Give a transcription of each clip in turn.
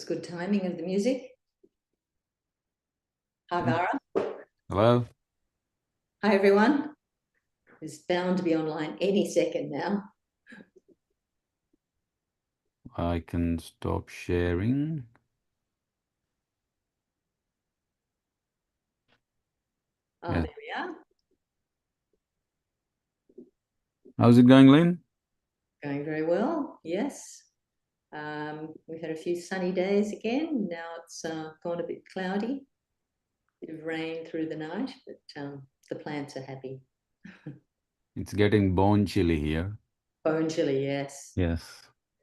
was good timing of the music. Hi, Vara. Hello. Hi, everyone. It's bound to be online any second now. I can stop sharing. Oh, Yeah. there we are. How's it going, Lynn? Going very well. Yes. We've had a few sunny days again. Now it's gone a bit cloudy. Bit of rain through the night, but the plants are happy. It's getting bone chilly here. Bone chilly, yes. Yes.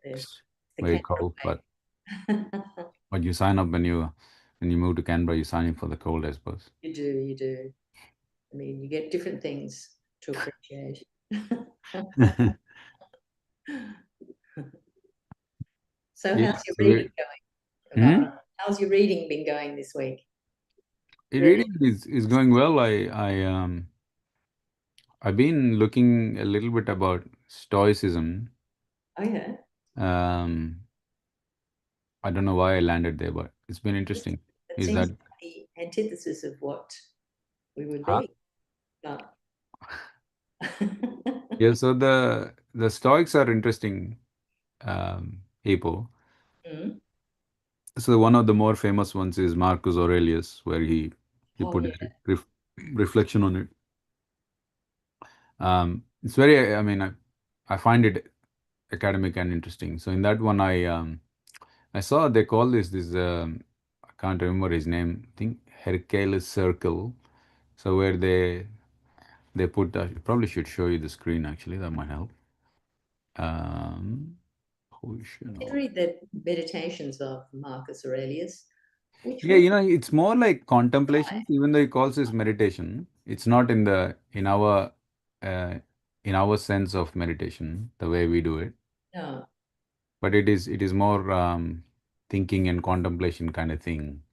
There's It's the very Canberra cold, but way. you sign up when you move to Canberra, you sign up for the cold, I suppose. You do, you do. I mean, you get different things to appreciate. So Yeah. how's your So reading going, hmm? Vara? How's your reading been going this week? Read Reading is going well. I've been looking a little bit about Stoicism. Oh yeah. Um, I don't know why I landed there, but it's been interesting. It Is seems that like the antithesis of what we would huh? be. But Yeah, so the Stoics are interesting people. mm. So one of the more famous ones is Marcus Aurelius, where he Oh put a yeah. reflection on it. It's very, I mean, I find it academic and interesting. So in that one, I saw they call this I can't remember his name. I think Hercules Circle. So where they put probably should show you the screen actually. That might help. Um, who I should did know? read the Meditations of Marcus Aurelius, which Yeah, were it's more like contemplation, right. even though he calls this meditation. It's not in the uh, in our sense of meditation, the way we do it, No. but it is more thinking and contemplation kind of thing.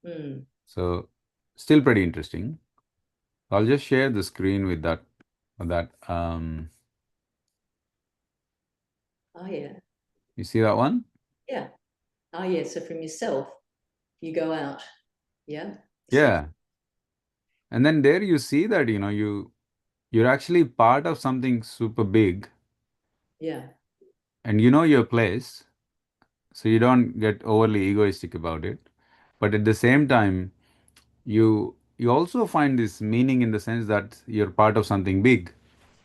Mm. So still pretty interesting. I'll just share the screen with that. Oh yeah. You see that one? Yeah. Oh yeah. So from yourself, you go out. Yeah. So Yeah. And then there you see that you're actually part of something super big, yeah. and you know your place. So you don't get overly egoistic about it, but at the same time you also find this meaning in the sense that you're part of something big,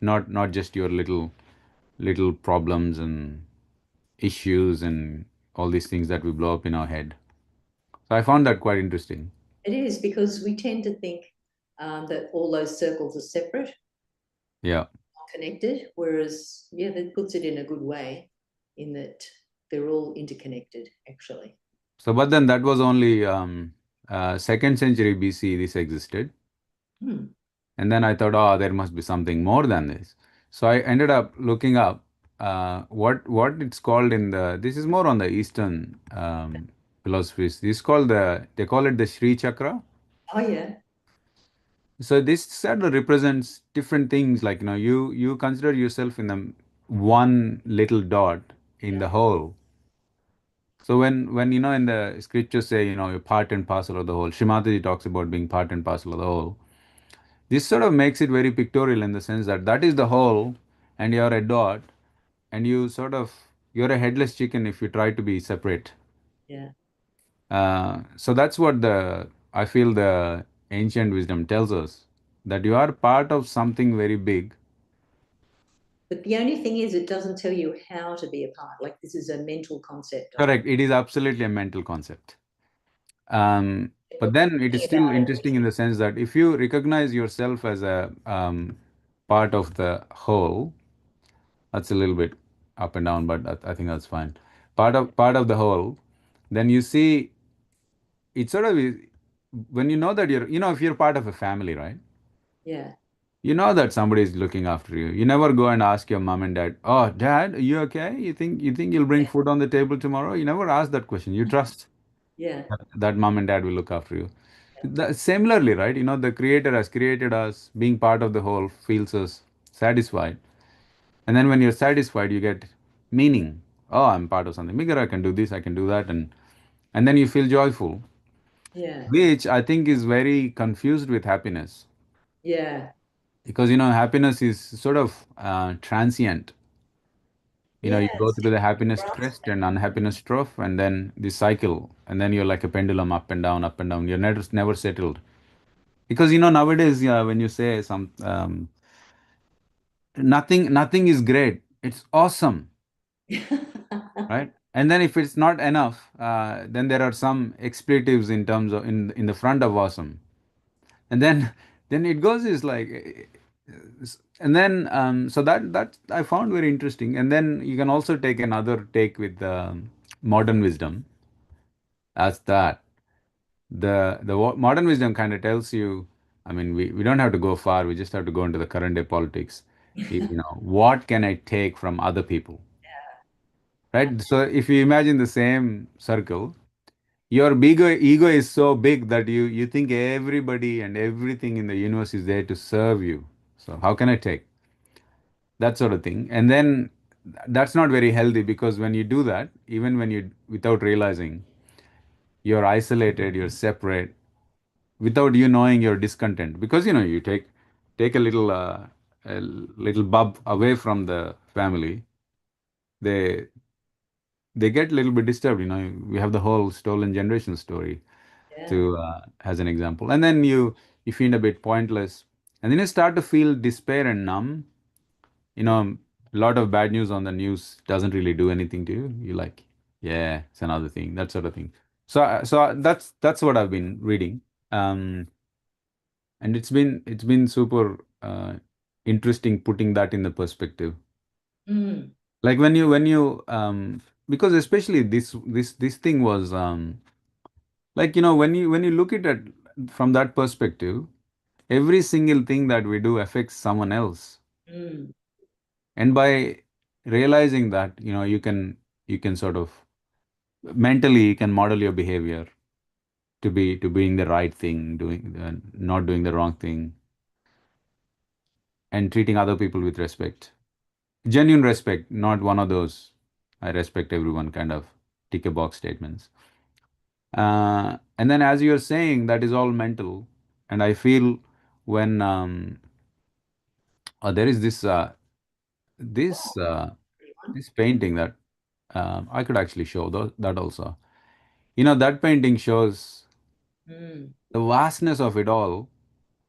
not just your little problems and issues and all these things that we blow up in our head. So I found that quite interesting. It is because we tend to think that all those circles are separate, Yeah. not connected, whereas, yeah, that puts it in a good way in that they're all interconnected, actually. So but then that was only second century BC this existed. Hmm. And then I thought, oh, there must be something more than this. So I ended up looking up what it's called in the. This is more on the Eastern philosophies. This is called they call it the Sri Chakra. Oh, yeah, So this sort of represents different things. Like you consider yourself in the one little dot in yeah, the whole. So when in the scriptures say you're part and parcel of the whole. Shrimataji talks about being part and parcel of the whole. This sort of makes it very pictorial in the sense that that is the whole, and you're a dot, and you're a headless chicken if you try to be separate. yeah. So that's what I feel the ancient wisdom tells us, that you are part of something very big. But the only thing is, it doesn't tell you how to be a part. Like, this is a mental concept of Correct. It is absolutely a mental concept. you're But then it is thinking still about it. interesting in the sense that if you recognize yourself as a part of the whole, that's a little bit up and down, but I think that's fine. Part of the whole, then you see it's sort of when you know that if you're part of a family, right? Yeah, You know that somebody is looking after you. You never go and ask your mom and dad, "Oh, dad, are you okay? You think you'll bring yeah, food on the table tomorrow?" You never ask that question. You trust yeah, that mom and dad will look after you. Similarly, right? The Creator has created us, being part of the whole feels us satisfied. And then when you're satisfied, you get meaning. Oh, I'm part of something bigger. I can do this. I can do that, and then you feel joyful, Yeah. which I think is very confused with happiness, Yeah. because happiness is sort of transient. You go Yes. through the happiness Grasp crest that. and unhappiness trough, and then the cycle, and then you're like a pendulum, up and down, up and down. You're never settled. Because nowadays, yeah, when you say nothing is great, it's awesome, right? And then if it's not enough, then there are some expletives in terms of in the front of awesome, and then then it goes is like, and then so that I found very interesting. And then you can also take another take with modern wisdom as that modern wisdom kind of tells you, I mean, we don't have to go far, we just have to go into the current day politics. What can I take from other people, Uh, right? So if you imagine the same circle, your ego is so big that you think everybody and everything in the universe is there to serve you. So how can I take that sort of thing? And then that's not very healthy, because when you do that, even when you without realizing, you're isolated, you're separate, without you knowing you're discontent, because you take a little bub away from the family, they they get a little bit disturbed. We have the whole stolen generation story yeah. to as an example. And then you feel a bit pointless, and then you start to feel despair and numb. A lot of bad news on the news doesn't really do anything to you. You like, yeah, it's another thing, that sort of thing. So that's what I've been reading. And it's been super interesting putting that in the perspective. Mm, Like when you because especially this thing was like, when you look at it from that perspective, every single thing that we do affects someone else. mm, And by realizing that, you can sort of mentally, you can model your behavior to being the right thing, doing not doing the wrong thing, and treating other people with respect. Genuine respect, not one of those I respect everyone kind of tick a box statements. And then, as you're saying, that is all mental. And I feel when there is this good one. this painting that I could actually show that also. That painting shows Mm, the vastness of it all,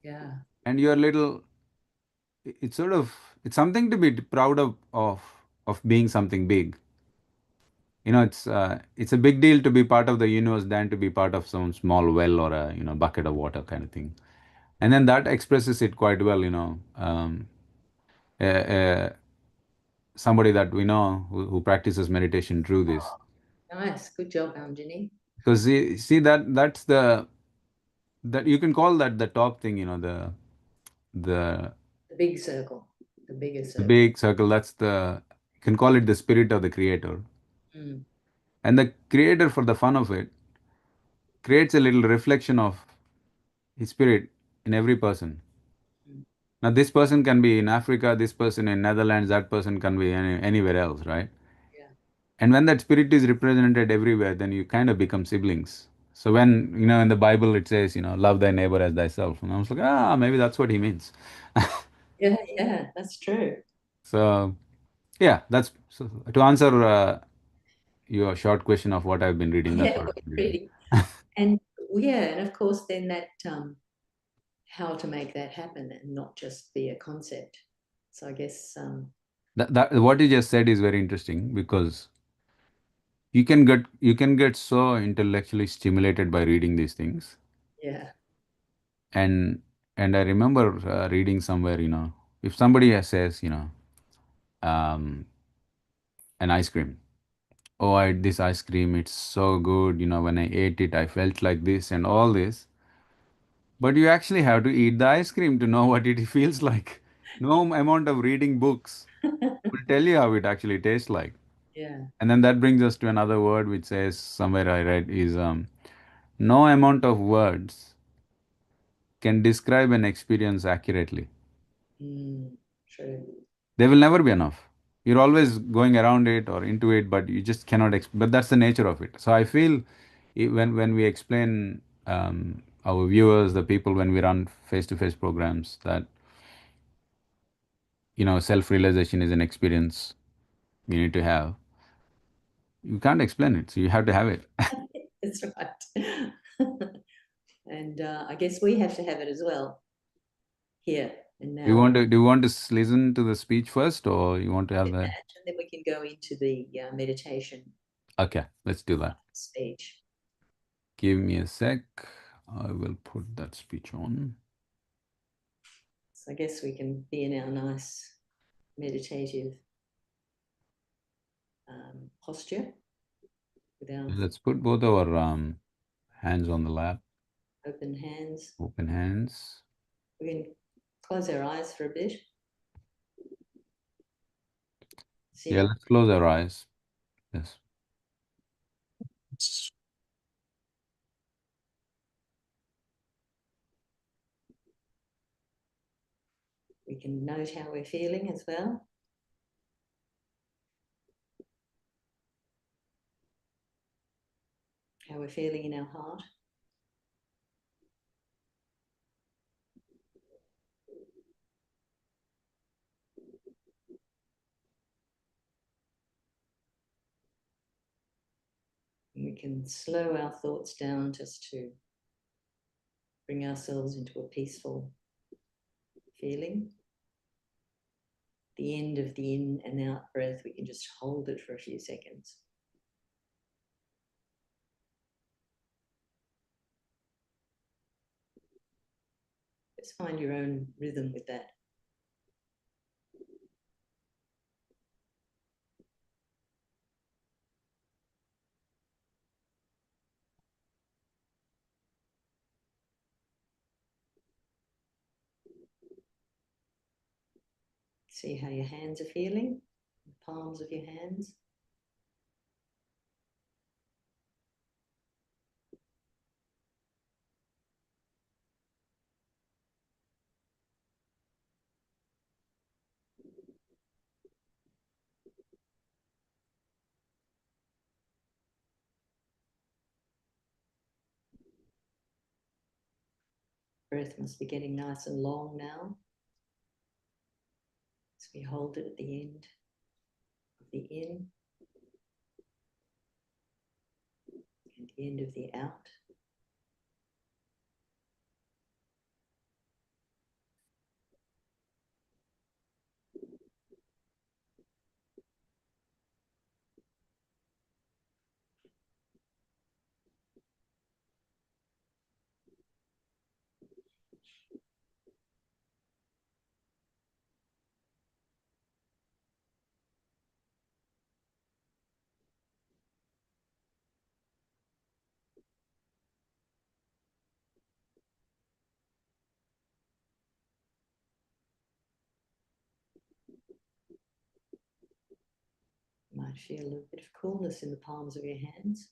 yeah. and you're little. It's sort of, it's something to be proud of being something big. It's a big deal to be part of the universe than to be part of some small well or a bucket of water kind of thing. And then that expresses it quite well. Uh, uh, Somebody that we know who practices meditation through this, Nice. Good job, Anjani. because see that's that you can call that the top thing. The The big circle, the bigger the circle. big circle. That's the, you can call it the spirit of the creator, Mm, and the creator, for the fun of it, creates a little reflection of his spirit in every person. mm, Now, this person can be in Africa, this person in Netherlands, that person can be anywhere else, right? yeah. And when that spirit is represented everywhere, then you kind of become siblings. So when, in the Bible it says, love thy neighbor as thyself. And I was like, maybe that's what he means. Yeah, yeah, that's true. So, yeah, that's so, to answer your short question of what I've been reading. That's Yeah, what we're I've been reading. pretty. And yeah, and of course, then that how to make that happen and not just be a concept. So I guess That what you just said is very interesting, because you can get so intellectually stimulated by reading these things. yeah. And and I remember reading somewhere, if somebody says, um, an ice cream, oh, I ate this ice cream, it's so good, when I ate it I felt like this and all this. But you actually have to eat the ice cream to know what it feels like. No amount of reading books will tell you how it actually tastes like. Yeah. And then that brings us to another word which says, somewhere I read, is no amount of words can describe an experience accurately. Mm, true. They will never be enough. you're always going around it or into it, but you just cannot. But that's the nature of it. So I feel when we explain our viewers, the people, when we run face-to-face programs, that self-realization is an experience you need to have. You can't explain it, so you have to have it. That's right. And I guess we have to have it as well here and now. Do you want to listen to the speech first, or you want to have And then we can go into the meditation. Okay, let's do that. Speech. Give me a sec. I will put that speech on. So I guess we can be in our nice meditative posture. Let's put both our hands on the lap. Open hands. Open hands. We can close our eyes for a bit. Yeah, let's close our eyes. Yes. We can note how we're feeling as well. How we're feeling in our heart. And we can slow our thoughts down just to bring ourselves into a peaceful feeling. The end of the in and out breath, we can just hold it for a few seconds. Just find your own rhythm with that. See how your hands are feeling, the palms of your hands. Breath must be getting nice and long now. So we hold it at the end of the in and the end of the out. You might feel a bit of coolness in the palms of your hands.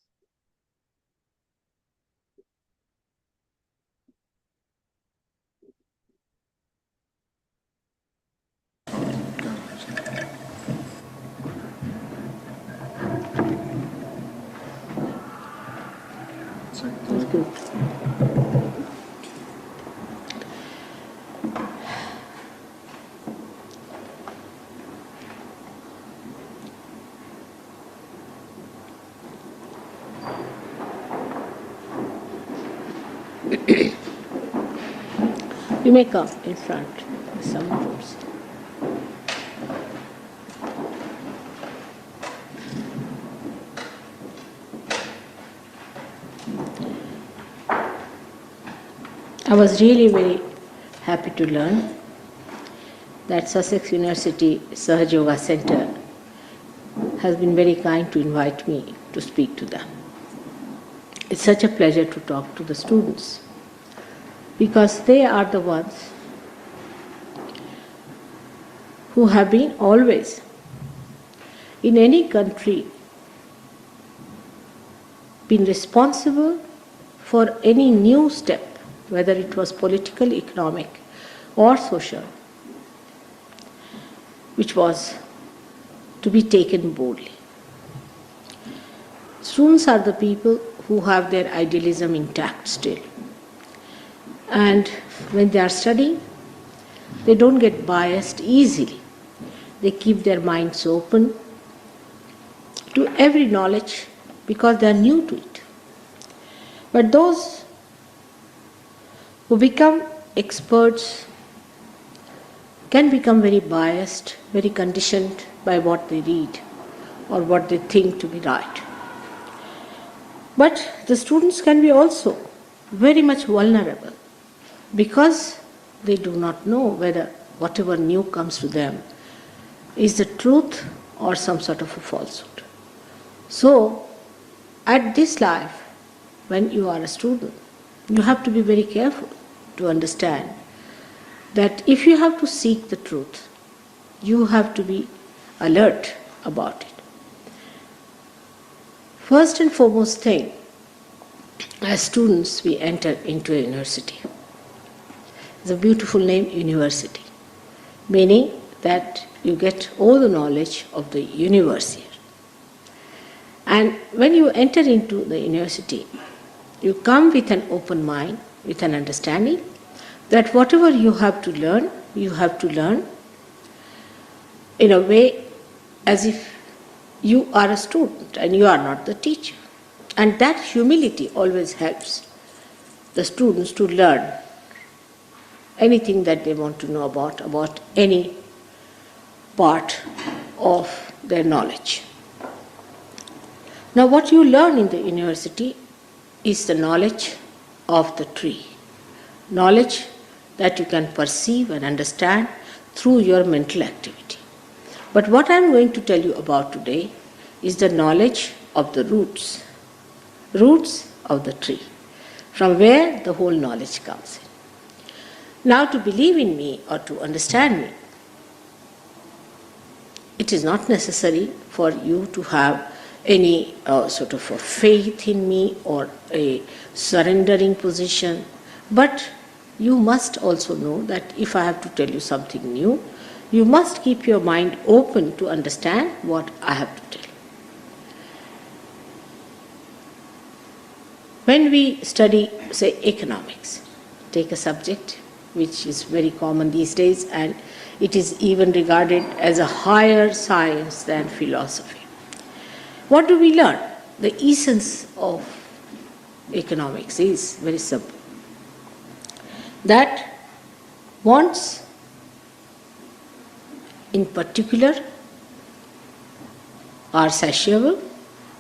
That's good. You may come in front with some fruits. I was really very happy to learn that Sussex University Sahaja Yoga Center has been very kind to invite me to speak to them. It's such a pleasure to talk to the students because they are the ones who have been always, in any country, been responsible for any new step, whether it was political, economic, or social, which was to be taken boldly. Students are the people who have their idealism intact still. And when they are studying, they don't get biased easily. They keep their minds open to every knowledge because they are new to it. But those who become experts can become very biased, very conditioned by what they read or what they think to be right. But the students can be also very much vulnerable because they do not know whether whatever new comes to them is the truth or some sort of a falsehood. So, at this life, when you are a student, you have to be very careful to understand that if you have to seek the truth, you have to be alert about it. First and foremost thing, as students, we enter into a university. It's a beautiful name, university, meaning that you get all the knowledge of the universe here. And when you enter into the university, you come with an open mind, with an understanding that whatever you have to learn in a way as if you are a student and you are not the teacher. And that humility always helps the students to learn anything that they want to know about any part of their knowledge. Now, what you learn in the university is the knowledge of the tree, knowledge that you can perceive and understand through your mental activity. But what I am going to tell you about today is the knowledge of the roots of the tree, from where the whole knowledge comes in. Now, to believe in me or to understand me, it is not necessary for you to have any sort of a faith in me or a surrendering position, but you must also know that if I have to tell you something new, you must keep your mind open to understand what I have to tell you. When we study, say, economics, take a subject which is very common these days and it is even regarded as a higher science than philosophy. What do we learn? The essence of economics is very simple. That wants, in particular, are satiable,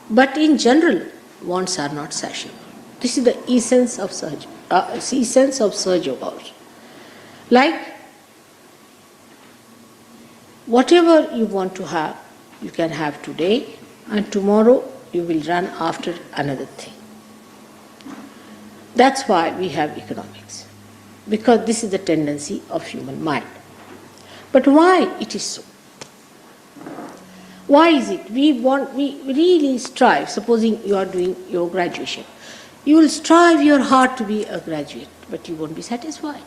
but in general, wants are not satiable. This is the essence of Sahaja Yoga. Like, whatever you want to have, you can have today, and tomorrow you will run after another thing. That's why we have economics, because this is the tendency of human mind. But why it is so? Why is it? We really strive, supposing you are doing your graduation, you will strive your heart to be a graduate, but you won't be satisfied.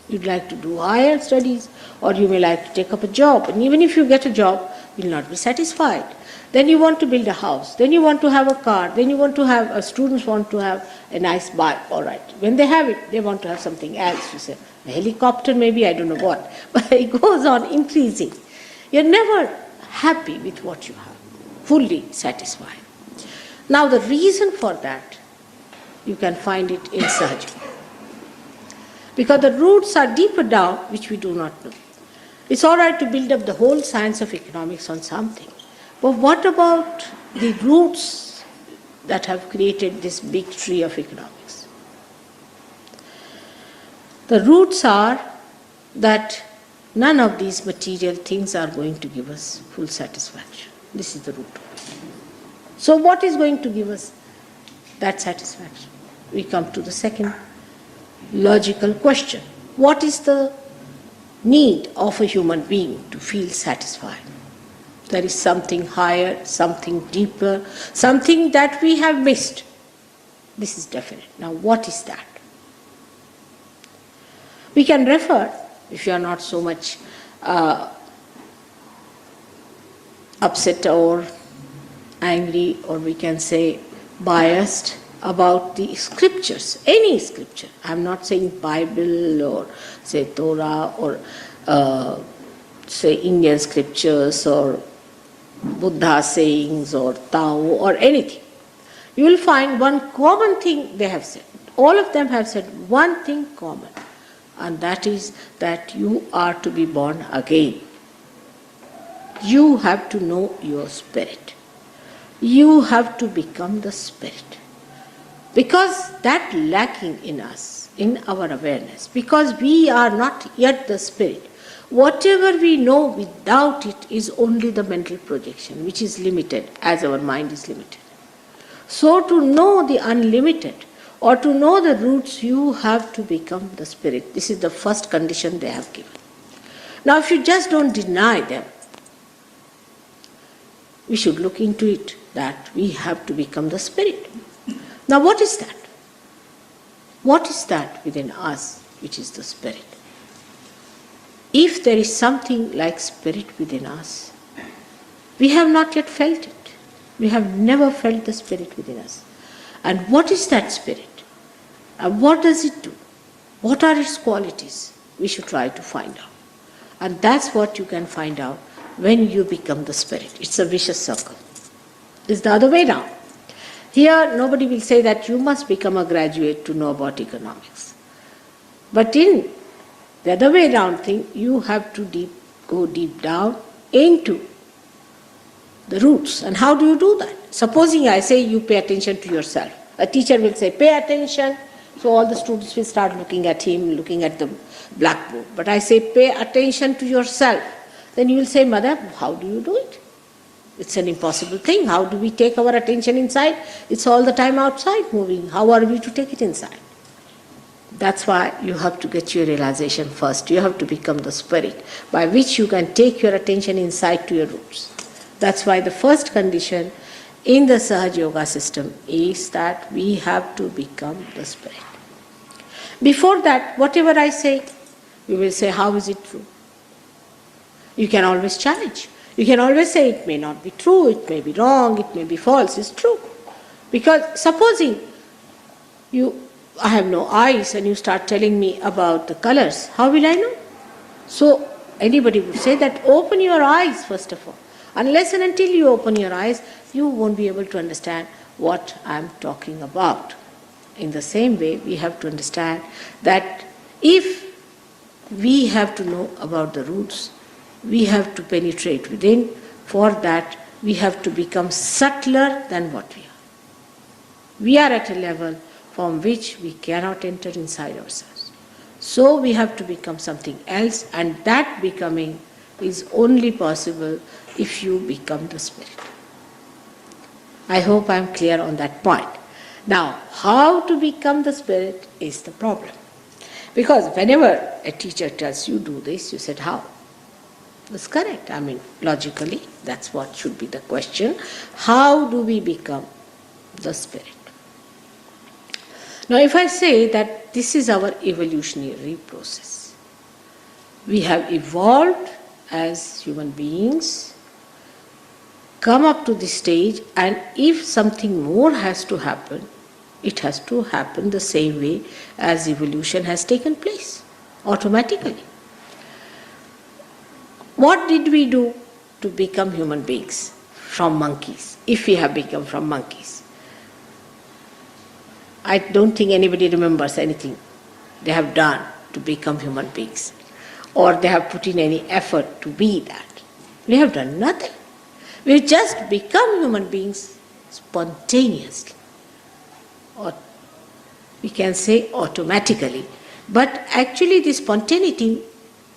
You'd like to do higher studies, or you may like to take up a job, and even if you get a job, you will not be satisfied. Then you want to build a house, then you want to have a car, then you want to have, students want to have a nice bike, all right. When they have it, they want to have something else, you say, a helicopter maybe, I don't know what, but it goes on increasing. You're never happy with what you have, fully satisfied. Now the reason for that, you can find it in Sahaja. Because the roots are deeper down, which we do not know. It's all right to build up the whole science of economics on something. But what about the roots that have created this big tree of economics? The roots are that none of these material things are going to give us full satisfaction. This is the root of it. So what is going to give us that satisfaction? We come to the second logical question. What is the need of a human being to feel satisfied? There is something higher, something deeper, something that we have missed. This is definite. Now, what is that? We can refer, if you are not so much upset or angry, or we can say biased about the scriptures, any scripture. I'm not saying Bible or say Torah or say Indian scriptures or Buddha sayings or Tao or anything. You will find one common thing they have said. All of them have said one thing common, and that is that you are to be born again. You have to know your spirit. You have to become the spirit. Because that lacking in us, in our awareness, because we are not yet the spirit, whatever we know without it is only the mental projection, which is limited as our mind is limited. So to know the unlimited or to know the roots, you have to become the spirit. This is the first condition they have given. Now if you just don't deny them, we should look into it that we have to become the spirit. Now what is that? What is that within us which is the spirit? If there is something like spirit within us, we have not yet felt it. We have never felt the spirit within us. And what is that spirit? And what does it do? What are its qualities? We should try to find out. And that's what you can find out when you become the spirit. It's a vicious circle. It's the other way round. Here, nobody will say that you must become a graduate to know about economics. But in the other way around thing, you have to go deep down into the roots. And how do you do that? Supposing I say you pay attention to yourself. A teacher will say, pay attention. So all the students will start looking at him, looking at the blackboard. But I say, pay attention to yourself. Then you will say, Mother, how do you do it? It's an impossible thing. How do we take our attention inside? It's all the time outside moving. How are we to take it inside? That's why you have to get your realization first. You have to become the spirit by which you can take your attention inside to your roots. That's why the first condition in the Sahaja Yoga system is that we have to become the spirit. Before that, whatever I say, you will say, how is it true? You can always challenge. You can always say it may not be true, it may be wrong, it may be false. It's true. Because supposing I have no eyes and you start telling me about the colors, how will I know? So anybody would say that open your eyes first of all. Unless and until you open your eyes, you won't be able to understand what I'm talking about. In the same way, we have to understand that if we have to know about the roots, we have to penetrate within. For that, we have to become subtler than what we are. We are at a level from which we cannot enter inside ourselves. So we have to become something else, and that becoming is only possible if you become the spirit. I hope I am clear on that point. Now, how to become the spirit is the problem. Because whenever a teacher tells you do this, you said how? That's correct. I mean, logically, that's what should be the question. How do we become the spirit? Now, if I say that this is our evolutionary process, we have evolved as human beings, come up to this stage, and if something more has to happen, it has to happen the same way as evolution has taken place, automatically. What did we do to become human beings from monkeys, if we have become from monkeys? I don't think anybody remembers anything they have done to become human beings, or they have put in any effort to be that. We have done nothing. We just become human beings spontaneously, or we can say automatically. But actually this spontaneity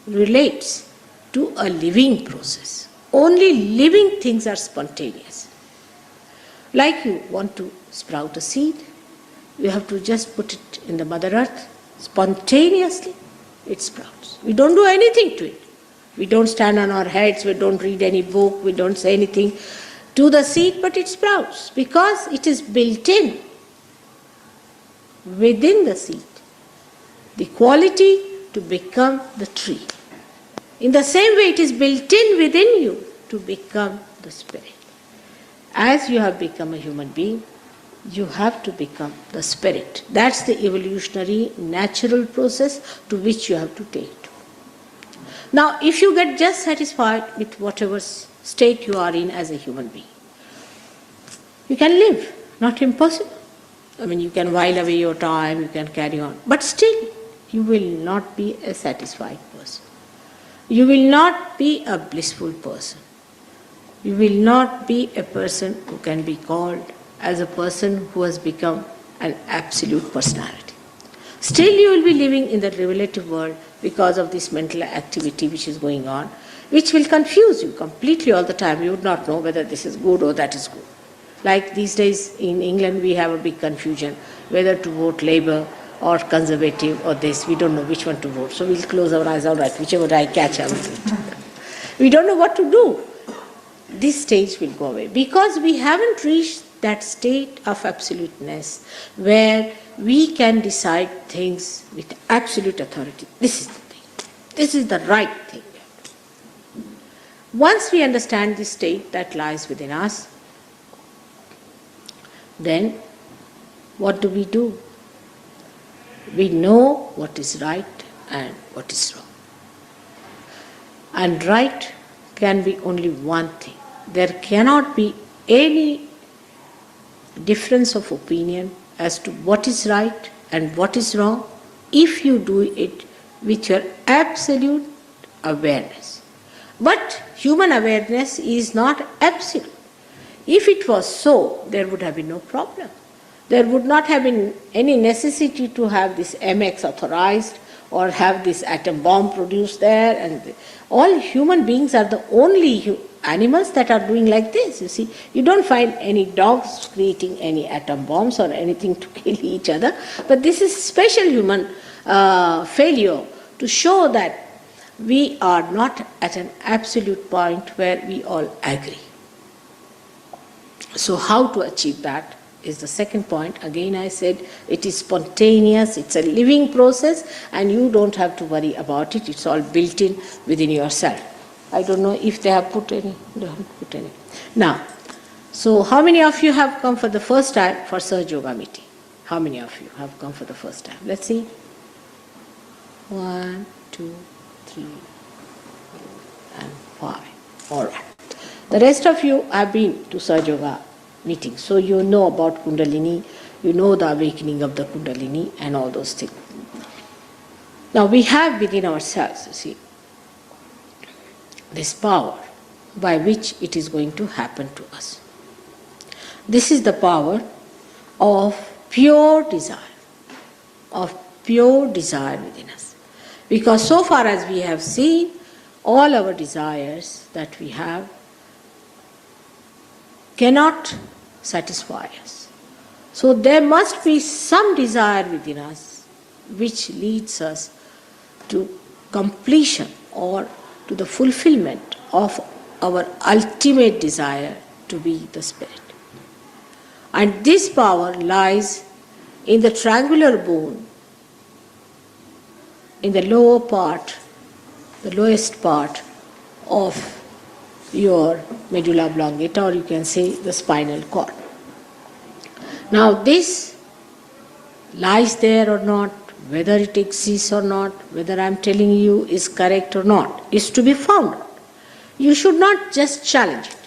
relates to a living process. Only living things are spontaneous. Like you want to sprout a seed, you have to just put it in the Mother Earth. Spontaneously, it sprouts. We don't do anything to it. We don't stand on our heads, we don't read any book, we don't say anything to the seed, but it sprouts because it is built in within the seed. The quality to become the tree. In the same way, it is built in within you to become the spirit. As you have become a human being, you have to become the spirit. That's the evolutionary, natural process to which you have to take to. Now, if you get just satisfied with whatever state you are in as a human being, you can live, not impossible. I mean, you can while away your time, you can carry on, but still, you will not be a satisfied person. You will not be a blissful person. You will not be a person who can be called as a person who has become an absolute personality. Still, you will be living in the relative world because of this mental activity which is going on, which will confuse you completely all the time. You would not know whether this is good or that is good. Like these days in England, we have a big confusion whether to vote Labour or Conservative or this. We don't know which one to vote. So we'll close our eyes, all right, whichever I catch, I will vote. We don't know what to do. This stage will go away because we haven't reached that state of absoluteness where we can decide things with absolute authority. This is the thing. This is the right thing. Once we understand the state that lies within us, then what do? We know what is right and what is wrong. And right can be only one thing. There cannot be any difference of opinion as to what is right and what is wrong if you do it with your absolute awareness. But human awareness is not absolute. If it was so, there would have been no problem. There would not have been any necessity to have this MX authorized or have this atom bomb produced there. And all human beings are the only animals that are doing like this. You see, you don't find any dogs creating any atom bombs or anything to kill each other. But this is special human failure to show that we are not at an absolute point where we all agree. So how to achieve that is the second point. Again, I said it is spontaneous, it's a living process, and you don't have to worry about it. It's all built in within yourself. I don't know if they have put any. They haven't put any. Now, so how many of you have come for the first time for Sahaja Yoga meeting? How many of you have come for the first time? Let's see. 1, 2, 3, and 5. All right. The rest of you have been to Sahaja Yoga meetings, so you know about Kundalini, you know the awakening of the Kundalini and all those things. Now we have within ourselves, you see, this power by which it is going to happen to us. This is the power of pure desire within us. Because so far as we have seen, all our desires that we have cannot satisfy us. So there must be some desire within us which leads us to completion or to the fulfillment of our ultimate desire to be the spirit. And this power lies in the triangular bone, in the lower part, the lowest part of your medulla oblongata, or you can say the spinal cord. Now this lies there or not, whether it exists or not, whether I am telling you is correct or not, is to be found out. You should not just challenge it.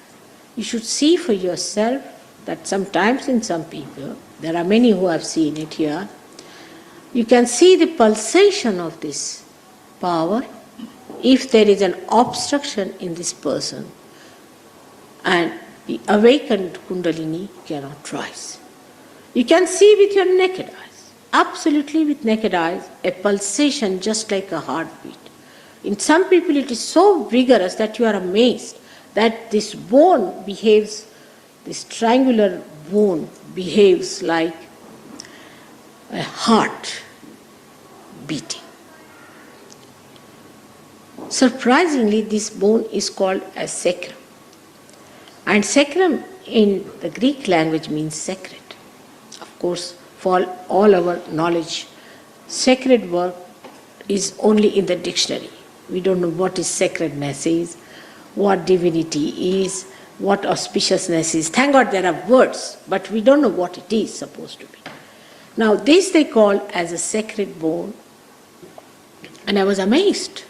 You should see for yourself that sometimes in some people, there are many who have seen it here, you can see the pulsation of this power if there is an obstruction in this person, and the awakened Kundalini cannot rise. You can see with your naked eyes, absolutely with naked eyes, a pulsation just like a heartbeat. In some people it is so vigorous that you are amazed that this bone behaves, this triangular bone behaves like a heart beating. Surprisingly, this bone is called a sacrum. And sacrum in the Greek language means sacred. Of course, for all our knowledge, sacred word is only in the dictionary. We don't know what is sacredness is, what divinity is, what auspiciousness is. Thank God there are words, but we don't know what it is supposed to be. Now, this they call as a sacred bone, and I was amazed.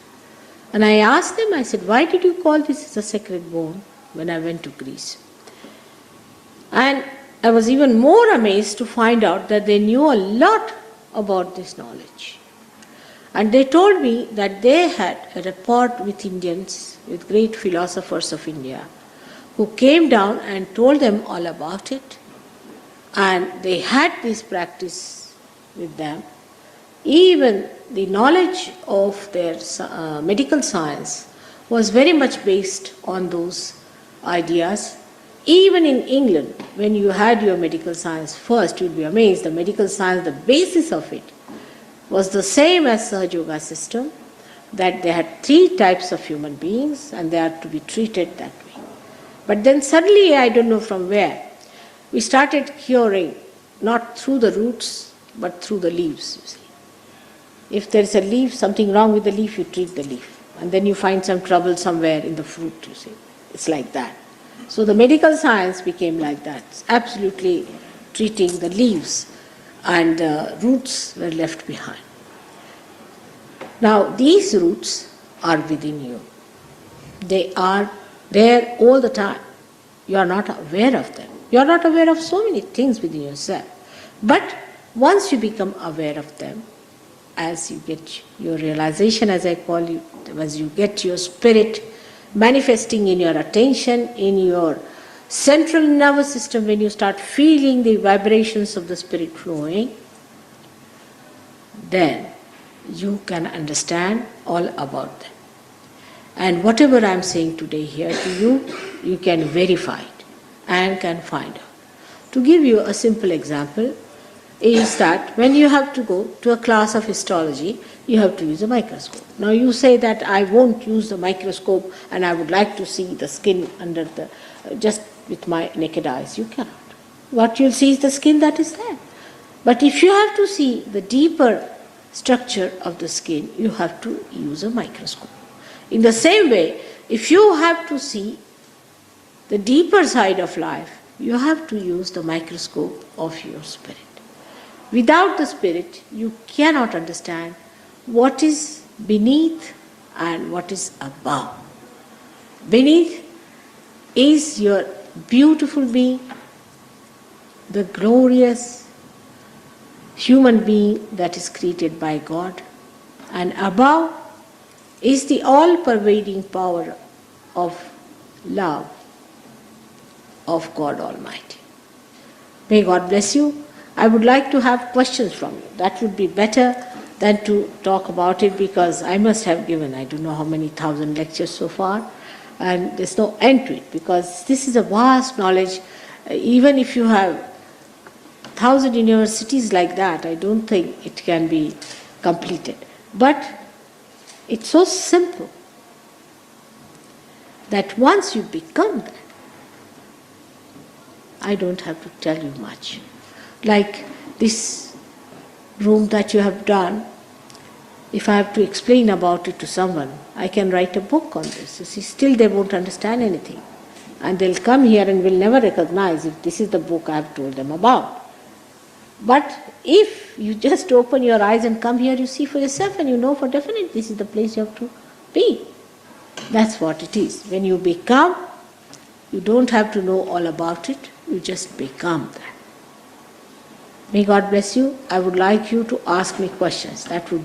And I asked them, I said, why did you call this as a sacred bone when I went to Greece? And I was even more amazed to find out that they knew a lot about this knowledge. And they told me that they had a rapport with Indians, with great philosophers of India, who came down and told them all about it. And they had this practice with them. Even the knowledge of their medical science was very much based on those ideas. Even in England, when you had your medical science first, you'd be amazed. The medical science, the basis of it, was the same as Sahaja Yoga system, that they had 3 types of human beings and they are to be treated that way. But then suddenly, I don't know from where, we started curing not through the roots but through the leaves, you see. If there is a leaf, something wrong with the leaf, you treat the leaf. And then you find some trouble somewhere in the fruit, you see. It's like that. So the medical science became like that, absolutely treating the leaves, and the roots were left behind. Now, these roots are within you. They are there all the time. You are not aware of them. You are not aware of so many things within yourself. But once you become aware of them, as you get your realization, as I call it, as you get your spirit manifesting in your attention, in your central nervous system, when you start feeling the vibrations of the spirit flowing, then you can understand all about them. And whatever I am saying today here to you, you can verify it and can find out. To give you a simple example, is that when you have to go to a class of histology, you have to use a microscope. Now you say that I won't use the microscope and I would like to see the skin under the, just with my naked eyes. You cannot. What you'll see is the skin that is there. But if you have to see the deeper structure of the skin, you have to use a microscope. In the same way, if you have to see the deeper side of life, you have to use the microscope of your spirit. Without the spirit, you cannot understand what is beneath and what is above. Beneath is your beautiful being, the glorious human being that is created by God, and above is the all-pervading power of love of God Almighty. May God bless you. I would like to have questions from you. That would be better than to talk about it, because I must have given, I don't know how many thousand lectures so far, and there's no end to it, because this is a vast knowledge. Even if you have 1,000 universities like that, I don't think it can be completed. But it's so simple that once you become that, I don't have to tell you much. Like this room that you have done, if I have to explain about it to someone, I can write a book on this. You see, still they won't understand anything. And they'll come here and will never recognize if this is the book I have told them about. But if you just open your eyes and come here, you see for yourself and you know for definite this is the place you have to be. That's what it is. When you become, you don't have to know all about it, you just become that. May God bless you. I would like you to ask me questions. That would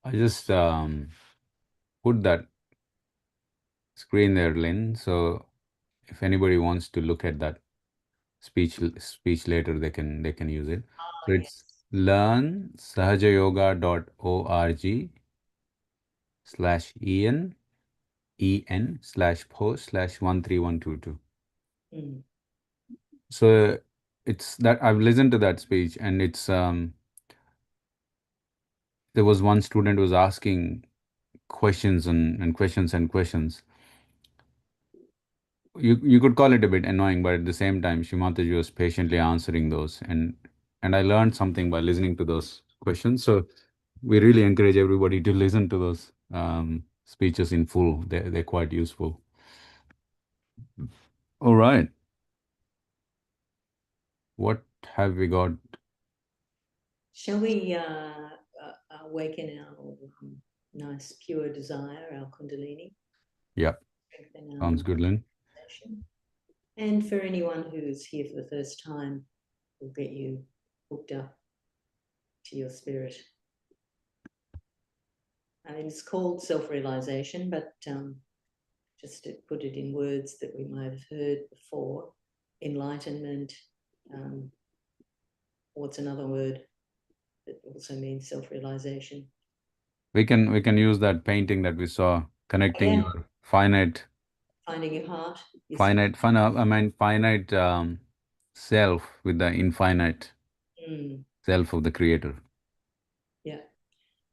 I just put that screen there, Lynn. So if anybody wants to look at that speech later, they can use it. So it's learnsahajayoga.org/en/post/13122. So it's that I've listened to that speech, and it's there was one student who was asking questions and questions and questions. you could call it a bit annoying, but at the same time, Shimataji was patiently answering those, and I learned something by listening to those questions. So we really encourage everybody to listen to those speeches in full. They're quite useful. All right. What have we got? Shall we awaken our nice pure desire, our kundalini? Yeah, sounds good, Lynn. And for anyone who's here for the first time, we'll get you hooked up to your spirit. I mean, it's called self-realization, but just to put it in words that we might have heard before, enlightenment. What's another word that also means self-realization? We can use that painting that we saw, connecting your finite finding your heart, finite self with the infinite self of the creator. Yeah.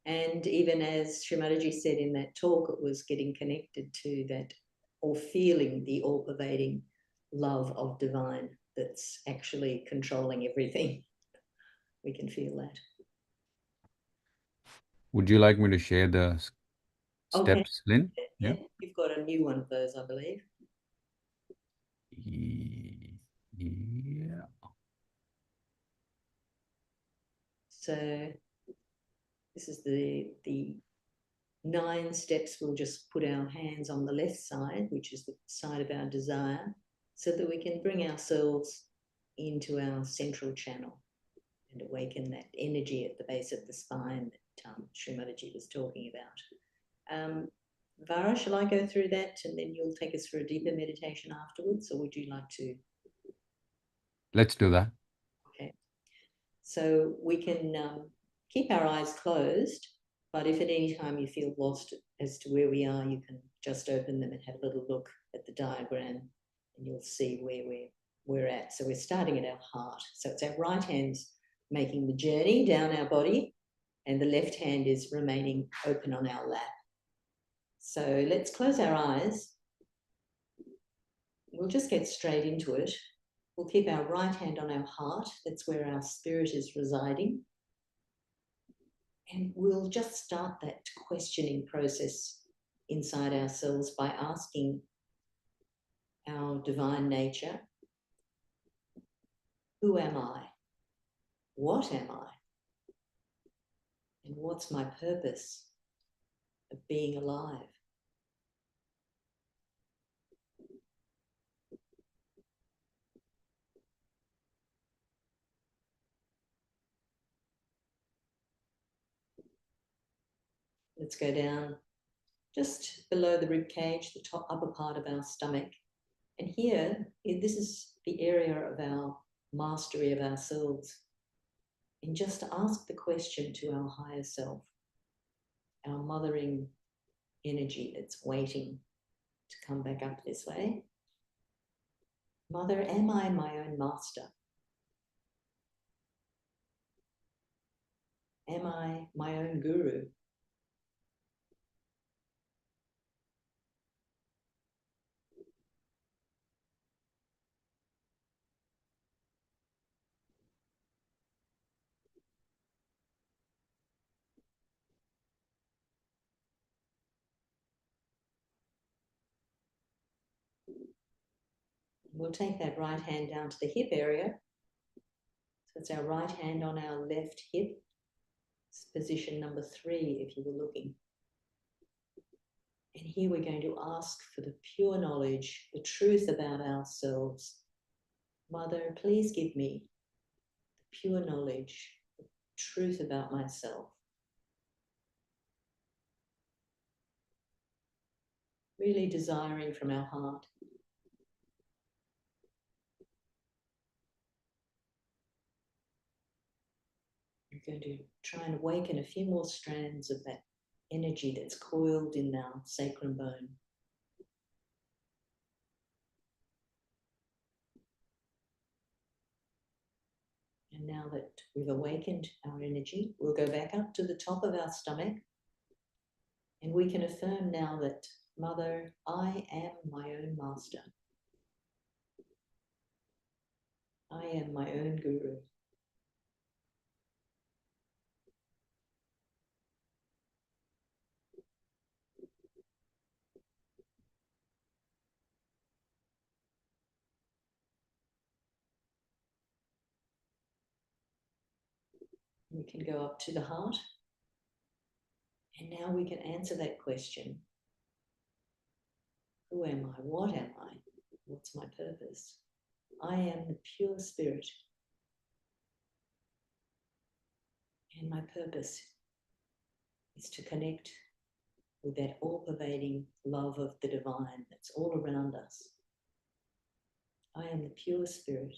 And even as Srimataji said in that talk, it was getting connected to that, or feeling the all-pervading love of divine that's actually controlling everything. We can feel that. Would you like me to share the steps, Lynn? Yeah. You've got a new one of those, I believe. Yeah. So this is the 9 steps. We'll just put our hands on the left side, which is the side of our desire, so that we can bring ourselves into our central channel and awaken that energy at the base of the spine that Srimataji was talking about. Vara, shall I go through that and then you'll take us through a deeper meditation afterwards, or would you like to? Let's do that. Okay. So we can keep our eyes closed, but if at any time you feel lost as to where we are, you can just open them and have a little look at the diagram and you'll see where we're at. So we're starting at our heart. So it's our right hand's making the journey down our body and the left hand is remaining open on our lap. So let's close our eyes. We'll just get straight into it. We'll keep our right hand on our heart. That's where our spirit is residing. And we'll just start that questioning process inside ourselves by asking our divine nature, who am I? What am I? And what's my purpose of being alive? Let's go down just below the rib cage, the top upper part of our stomach. And here, this is the area of our mastery of ourselves. And just to ask the question to our higher self, our mothering energy that's waiting to come back up this way. Mother, am I my own master? Am I my own guru? We'll take that right hand down to the hip area. So it's our right hand on our left hip. It's position number 3 if you were looking. And here we're going to ask for the pure knowledge, the truth about ourselves. Mother, please give me the pure knowledge, the truth about myself. Really desiring from our heart. We're going to try and awaken a few more strands of that energy that's coiled in our sacrum bone. And now that we've awakened our energy, we'll go back up to the top of our stomach and we can affirm now that, Mother, I am my own master. I am my own guru. We can go up to the heart. And now we can answer that question. Who am I? What am I? What's my purpose? I am the pure spirit. And my purpose is to connect with that all-pervading love of the divine that's all around us. I am the pure spirit.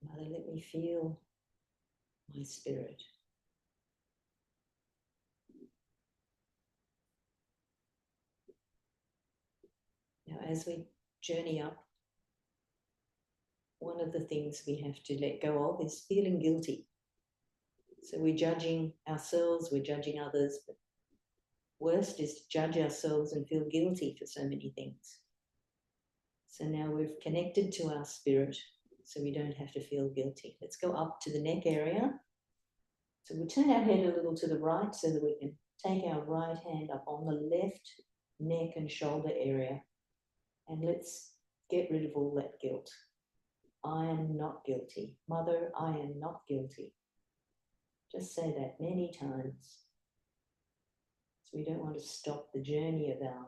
Mother, let me feel my spirit. Now, as we journey up, one of the things we have to let go of is feeling guilty. So we're judging ourselves, we're judging others, but worst is to judge ourselves and feel guilty for so many things. So now we've connected to our spirit, so we don't have to feel guilty. Let's go up to the neck area. So we'll turn our head a little to the right so that we can take our right hand up on the left neck and shoulder area. And let's get rid of all that guilt. I am not guilty. Mother, I am not guilty. Just say that many times. So we don't want to stop the journey of our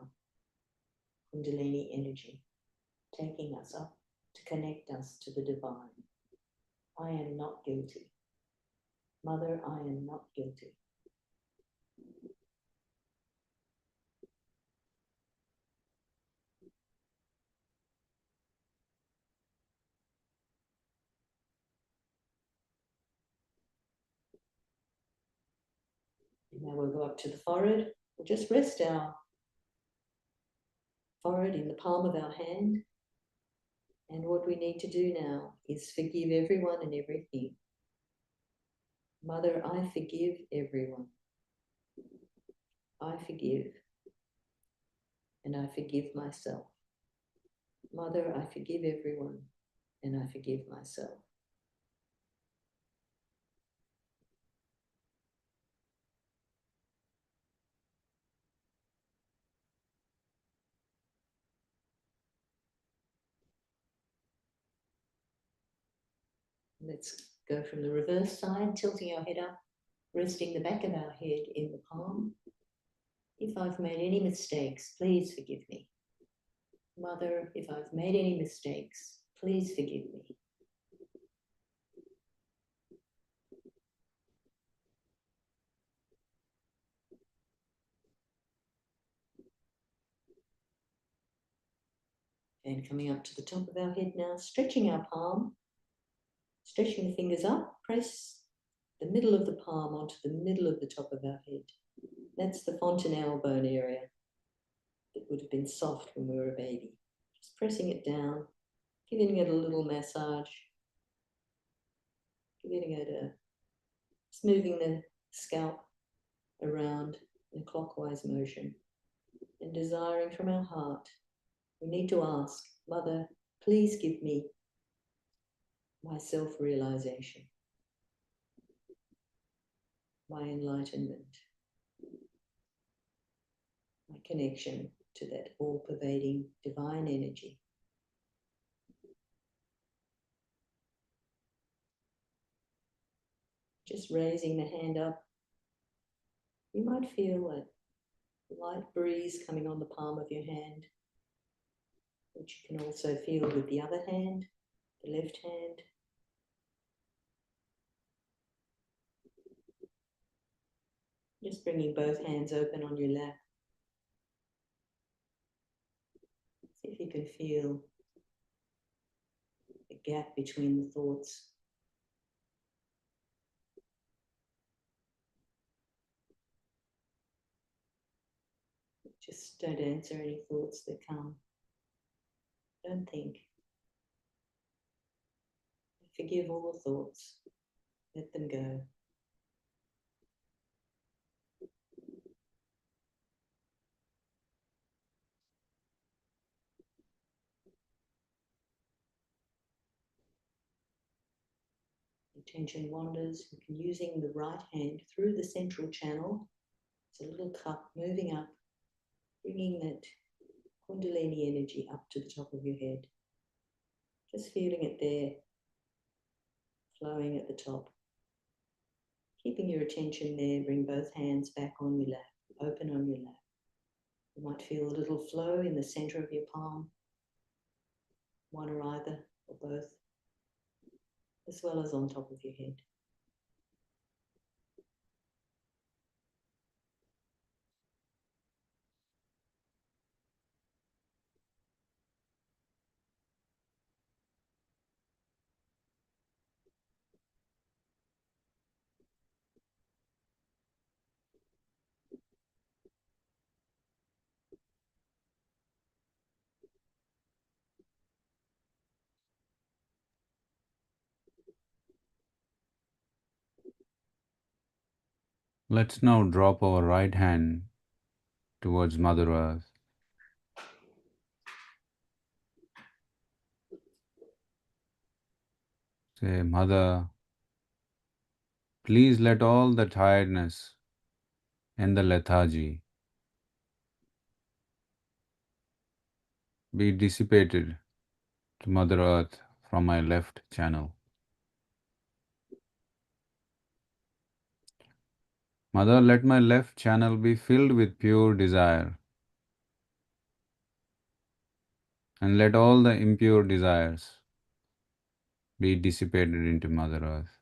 Kundalini energy, taking us up to connect us to the divine. I am not guilty. Mother, I am not guilty. Now we'll go up to the forehead. We'll just rest our forehead in the palm of our hand. And what we need to do now is forgive everyone and everything. Mother, I forgive everyone. I forgive. And I forgive myself. Mother, I forgive everyone. And I forgive myself. Let's go from the reverse side, tilting our head up, resting the back of our head in the palm. If I've made any mistakes, please forgive me. Mother, if I've made any mistakes, please forgive me. And coming up to the top of our head now, stretching our palm, stretching the fingers up, press the middle of the palm onto the middle of the top of our head. That's the fontanelle bone area that would have been soft when we were a baby. Just pressing it down, giving it a little massage, giving it just moving the scalp around in a clockwise motion and desiring from our heart. We need to ask, Mother, please give me my self-realization, my enlightenment, my connection to that all-pervading divine energy. Just raising the hand up, you might feel a light breeze coming on the palm of your hand, which you can also feel with the other hand, the left hand. Just bringing both hands open on your lap. See if you can feel the gap between the thoughts. Just don't answer any thoughts that come. Don't think. Forgive all the thoughts. Let them go. attention wanders, you can using the right hand through the central channel. It's a little cup moving up, bringing that Kundalini energy up to the top of your head. Just feeling it there, flowing at the top. Keeping your attention there, bring both hands back on your lap, open on your lap. You might feel a little flow in the center of your palm, one or either, or both, as well as on top of your head. Let's now drop our right hand towards Mother Earth. Say, Mother, please let all the tiredness and the lethargy be dissipated to Mother Earth from my left channel. Mother, let my left channel be filled with pure desire, and let all the impure desires be dissipated into Mother Earth.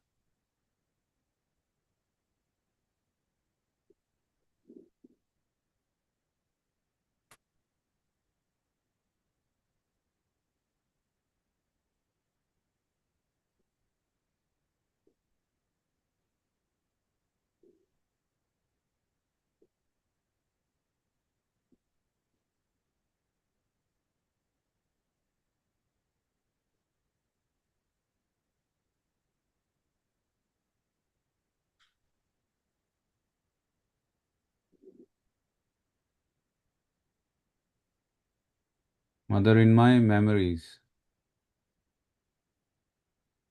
Mother, in my memories,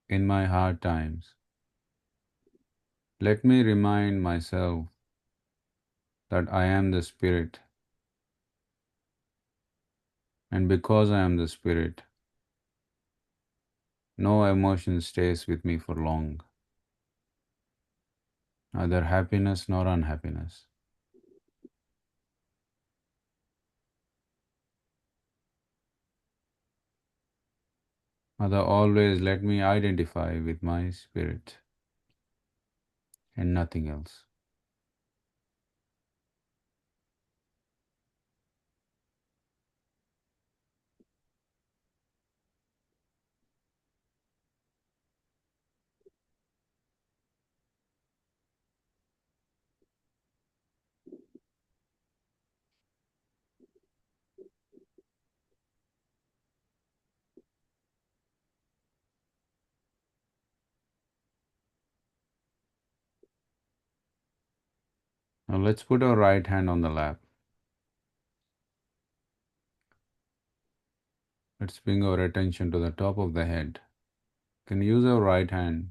in my hard times, let me remind myself that I am the Spirit, and because I am the Spirit, no emotion stays with me for long, neither happiness nor unhappiness. Mother, always let me identify with my Spirit and nothing else. Now let's put our right hand on the lap. Let's bring our attention to the top of the head. We can use our right hand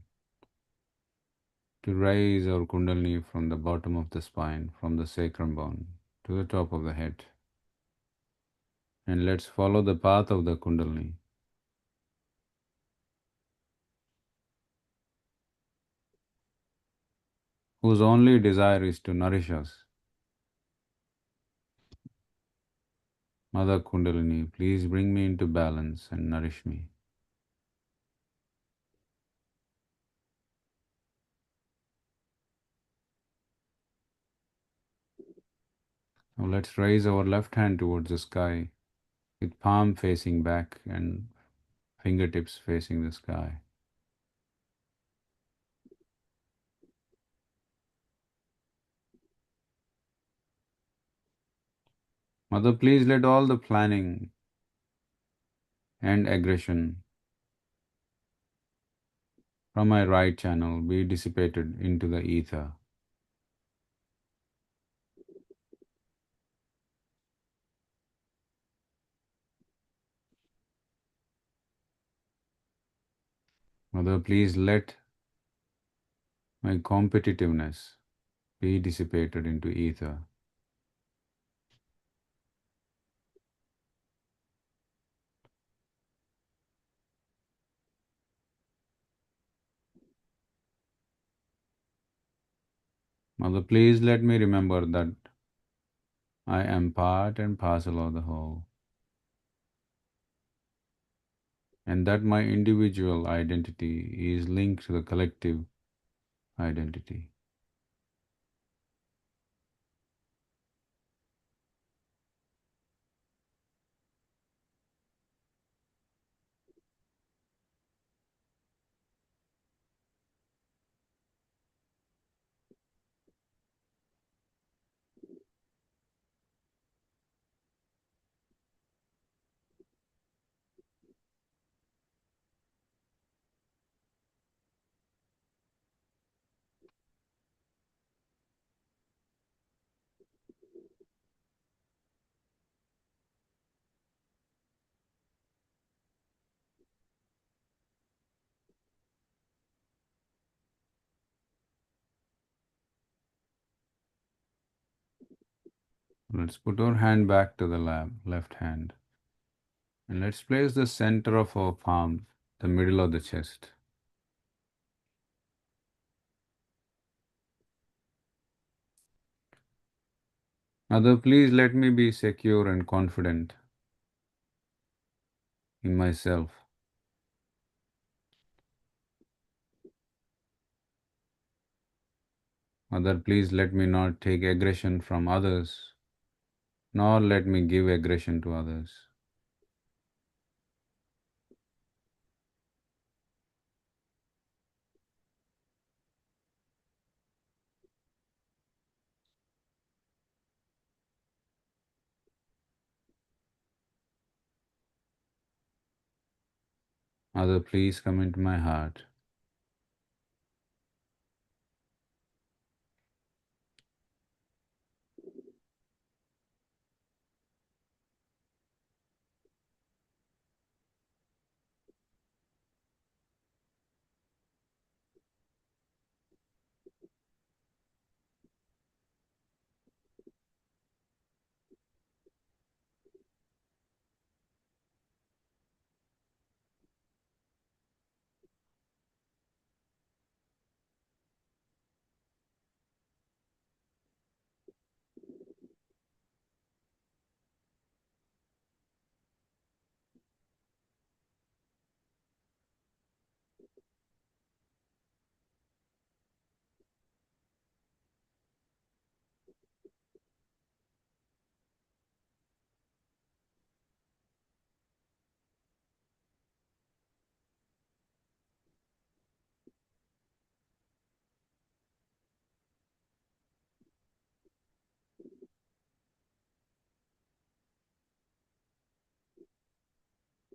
to raise our Kundalini from the bottom of the spine, from the sacrum bone to the top of the head. And let's follow the path of the Kundalini. Whose only desire is to nourish us. Mother Kundalini, please bring me into balance and nourish me. Now let's raise our left hand towards the sky with palm facing back and fingertips facing the sky. Mother, please let all the planning and aggression from my right channel be dissipated into the ether. Mother, please let my competitiveness be dissipated into ether. Mother, please let me remember that I am part and parcel of the whole, and that my individual identity is linked to the collective identity. Let's put our hand back to the left hand, and let's place the center of our palm, the middle of the chest. Mother, please let me be secure and confident in myself. Mother, please let me not take aggression from others, nor let me give aggression to others. Mother, please come into my heart.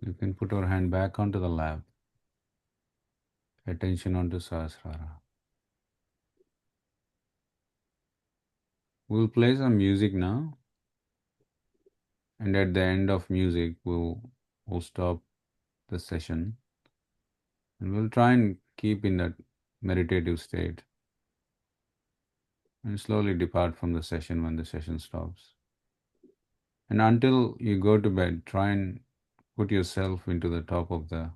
You can put our hand back onto the lap. Attention onto Sahasrara. We'll play some music now, and at the end of music, we'll stop the session, and we'll try and keep in that meditative state and slowly depart from the session when the session stops. And until you go to bed, try and put yourself into the top of the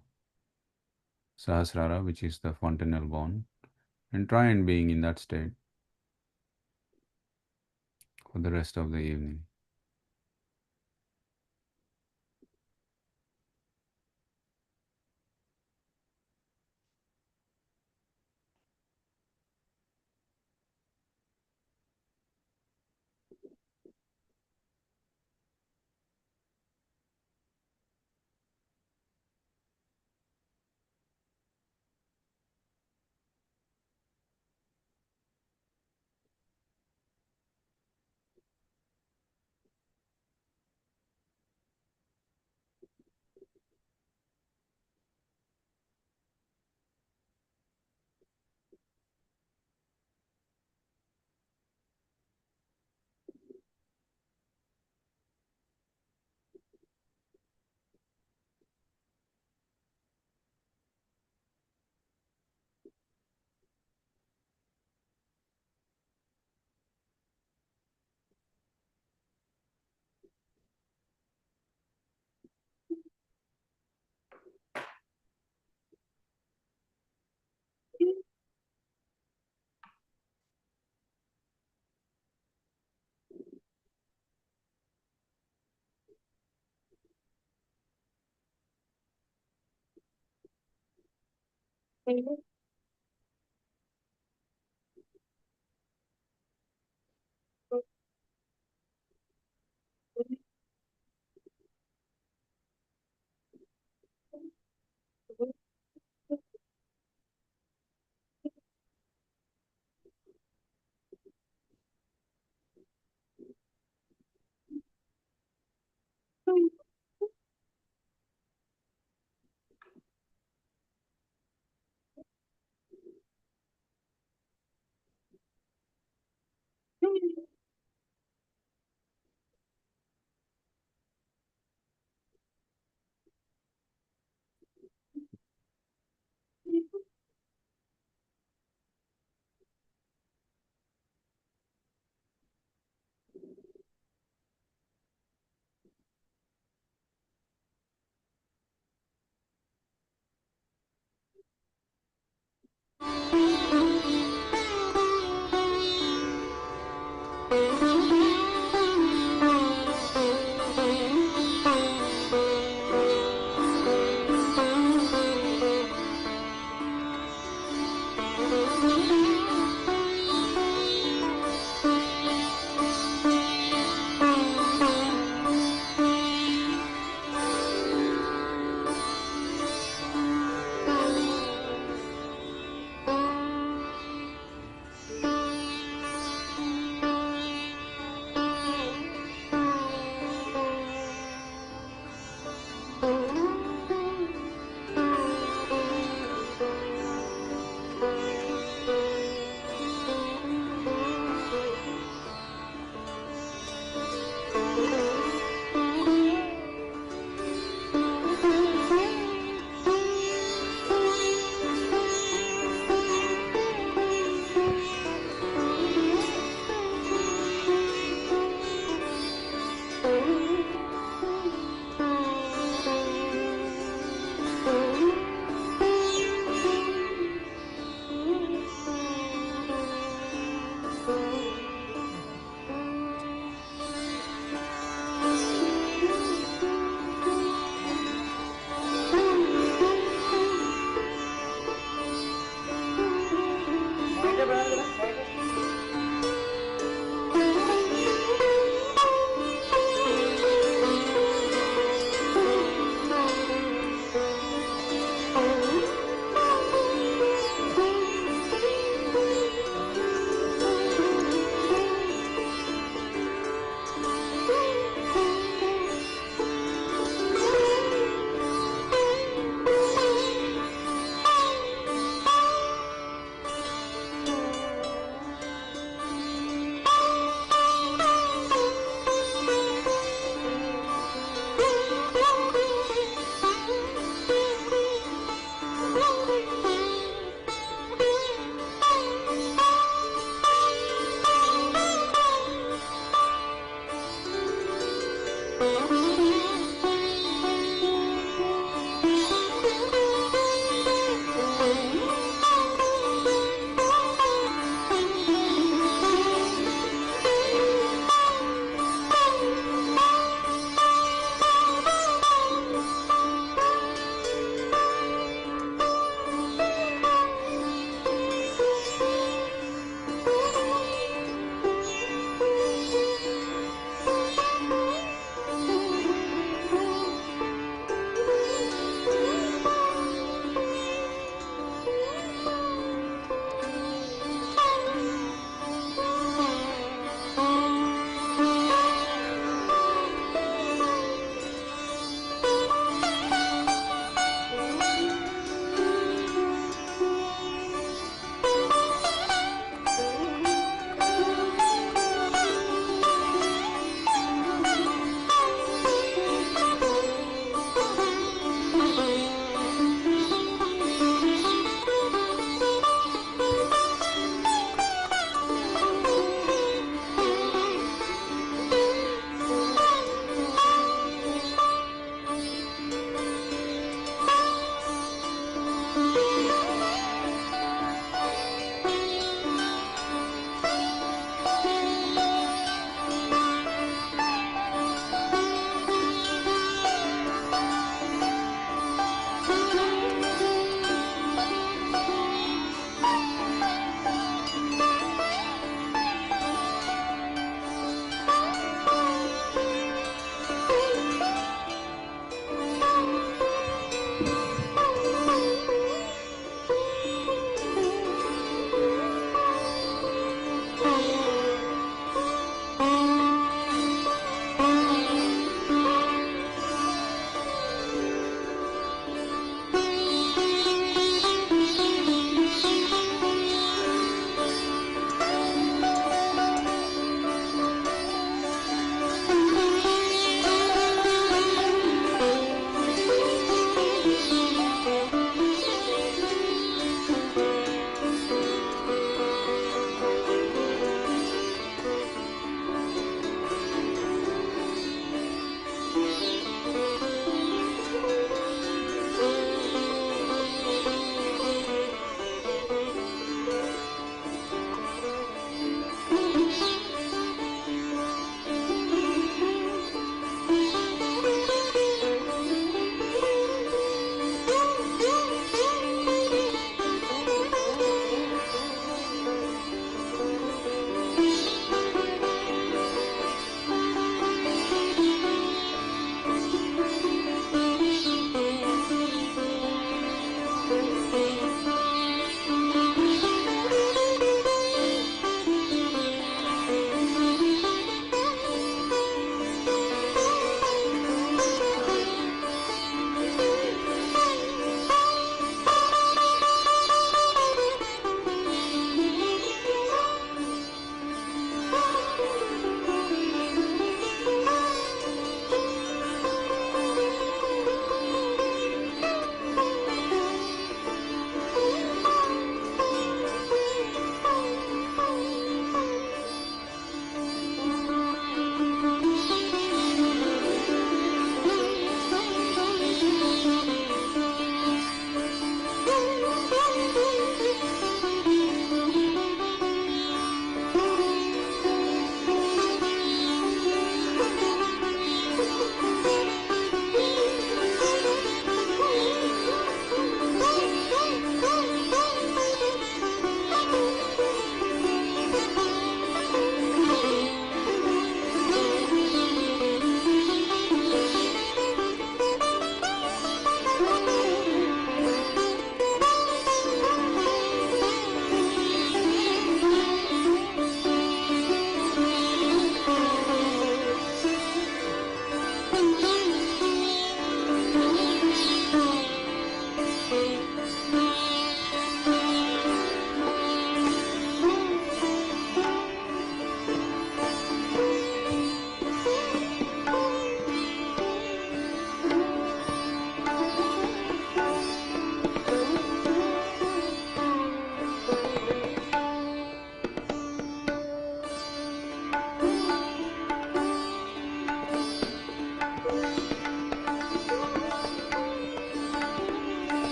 Sahasrara, which is the fontanelle bone, and try and being in that state for the rest of the evening.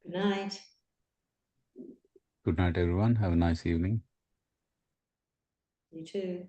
Good night. Good night, everyone. Have a nice evening. You too.